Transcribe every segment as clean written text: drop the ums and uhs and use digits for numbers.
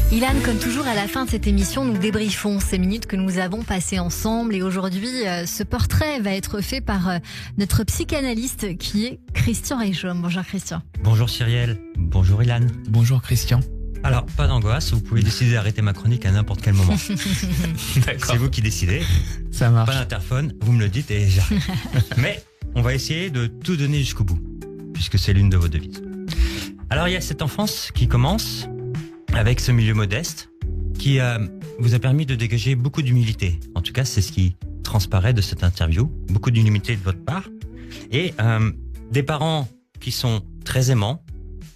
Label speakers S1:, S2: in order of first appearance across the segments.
S1: Ilan, comme toujours à la fin de cette émission, nous débriefons ces minutes que nous avons passées ensemble et aujourd'hui, ce portrait va être fait par notre psychanalyste qui est Christian Reichaume. Bonjour Christian.
S2: Bonjour Cyrielle, bonjour Ilan.
S3: Bonjour Christian.
S2: Alors, pas d'angoisse, vous pouvez décider d'arrêter ma chronique à n'importe quel moment.
S3: D'accord.
S2: C'est vous qui décidez.
S3: Ça marche.
S2: Pas d'interphone, vous me le dites et j'arrête. Mais on va essayer de tout donner jusqu'au bout, puisque c'est l'une de vos devises. Alors, il y a cette enfance qui commence avec ce milieu modeste qui vous a permis de dégager beaucoup d'humilité. En tout cas, c'est ce qui transparaît de cette interview. Beaucoup d'humilité de votre part. Et des parents qui sont très aimants,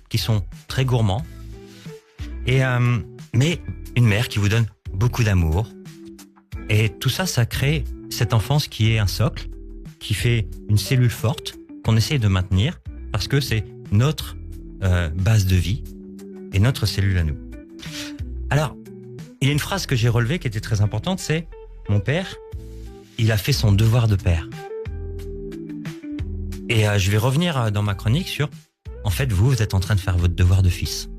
S2: qui sont très gourmands. Et mais une mère qui vous donne beaucoup d'amour. Et tout ça, ça crée cette enfance qui est un socle, qui fait une cellule forte qu'on essaye de maintenir parce que c'est notre base de vie et notre cellule à nous. Alors, il y a une phrase que j'ai relevée qui était très importante, c'est « Mon père, il a fait son devoir de père ». Et je vais revenir dans ma chronique sur « En fait, vous êtes en train de faire votre devoir de fils ».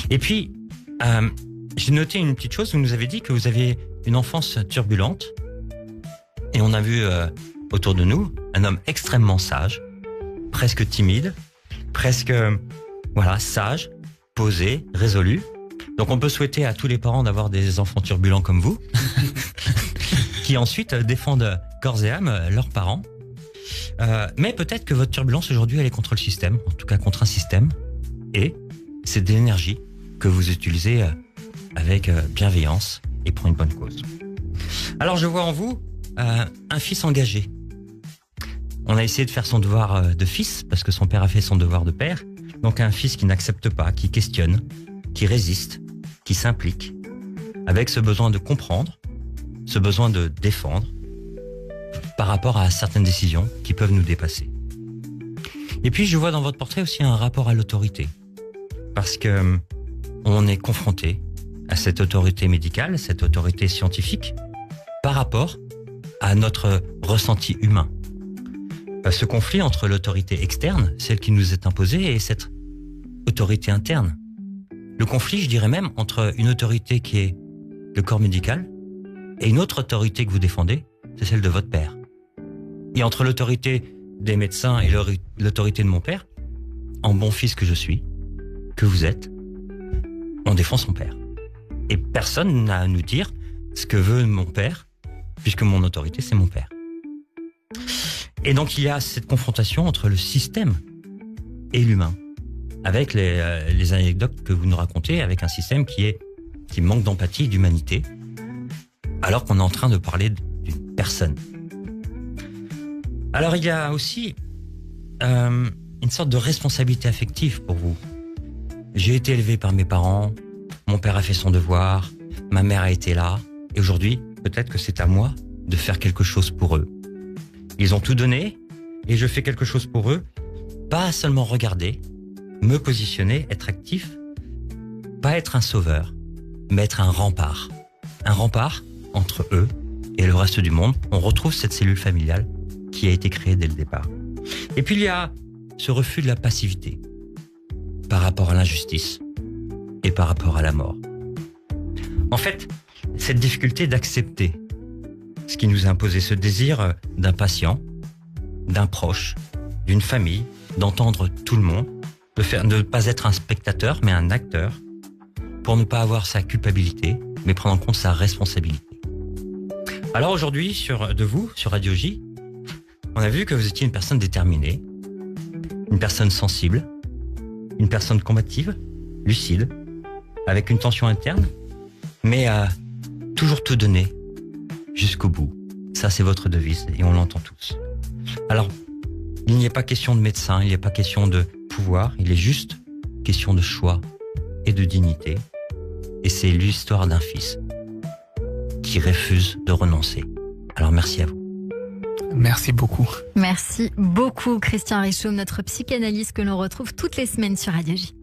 S2: Et puis, j'ai noté une petite chose, vous nous avez dit que vous aviez une enfance turbulente et on a vu autour de nous un homme extrêmement sage, presque timide, presque sage, posé, résolu. Donc on peut souhaiter à tous les parents d'avoir des enfants turbulents comme vous, qui ensuite défendent corps et âme leurs parents. Mais peut-être que votre turbulence aujourd'hui, elle est contre le système, en tout cas contre un système, et c'est de l'énergie que vous utilisez avec bienveillance et pour une bonne cause. Alors je vois en vous un fils engagé. On a essayé de faire son devoir de fils, parce que son père a fait son devoir de père. Donc un fils qui n'accepte pas, qui questionne, qui résiste, qui s'implique, avec ce besoin de comprendre, ce besoin de défendre, par rapport à certaines décisions qui peuvent nous dépasser. Et puis je vois dans votre portrait aussi un rapport à l'autorité, parce que on est confronté à cette autorité médicale, cette autorité scientifique, par rapport à notre ressenti humain. Ce conflit entre l'autorité externe, celle qui nous est imposée, et cette autorité interne. Le conflit, je dirais même, entre une autorité qui est le corps médical et une autre autorité que vous défendez, c'est celle de votre père. Et entre l'autorité des médecins et l'autorité de mon père, en bon fils que je suis, que vous êtes, on défend son père. Et personne n'a à nous dire ce que veut mon père, puisque mon autorité, c'est mon père. Et donc il y a cette confrontation entre le système et l'humain, avec les anecdotes que vous nous racontez, avec un système qui manque d'empathie et d'humanité, alors qu'on est en train de parler d'une personne. Alors il y a aussi une sorte de responsabilité affective pour vous. J'ai été élevé par mes parents, mon père a fait son devoir, ma mère a été là, et aujourd'hui, peut-être que c'est à moi de faire quelque chose pour eux. Ils ont tout donné, et je fais quelque chose pour eux, pas seulement regarder, me positionner, être actif, pas être un sauveur, mais être un rempart. Un rempart entre eux et le reste du monde. On retrouve cette cellule familiale qui a été créée dès le départ. Et puis il y a ce refus de la passivité par rapport à l'injustice et par rapport à la mort. En fait, cette difficulté d'accepter ce qui nous a imposé, ce désir d'un patient, d'un proche, d'une famille, d'entendre tout le monde, de ne pas être un spectateur, mais un acteur, pour ne pas avoir sa culpabilité, mais prendre en compte sa responsabilité. Alors aujourd'hui, sur Radio J, on a vu que vous étiez une personne déterminée, une personne sensible, une personne combative, lucide, avec une tension interne, mais à toujours tout donner jusqu'au bout. Ça, c'est votre devise et on l'entend tous. Alors, il n'y a pas question de médecin, il n'y a pas question de pouvoir, il est juste question de choix et de dignité. Et c'est l'histoire d'un fils qui refuse de renoncer. Alors, merci à vous.
S3: Merci beaucoup.
S1: Merci beaucoup Christian Reichaume, notre psychanalyste que l'on retrouve toutes les semaines sur Radio J.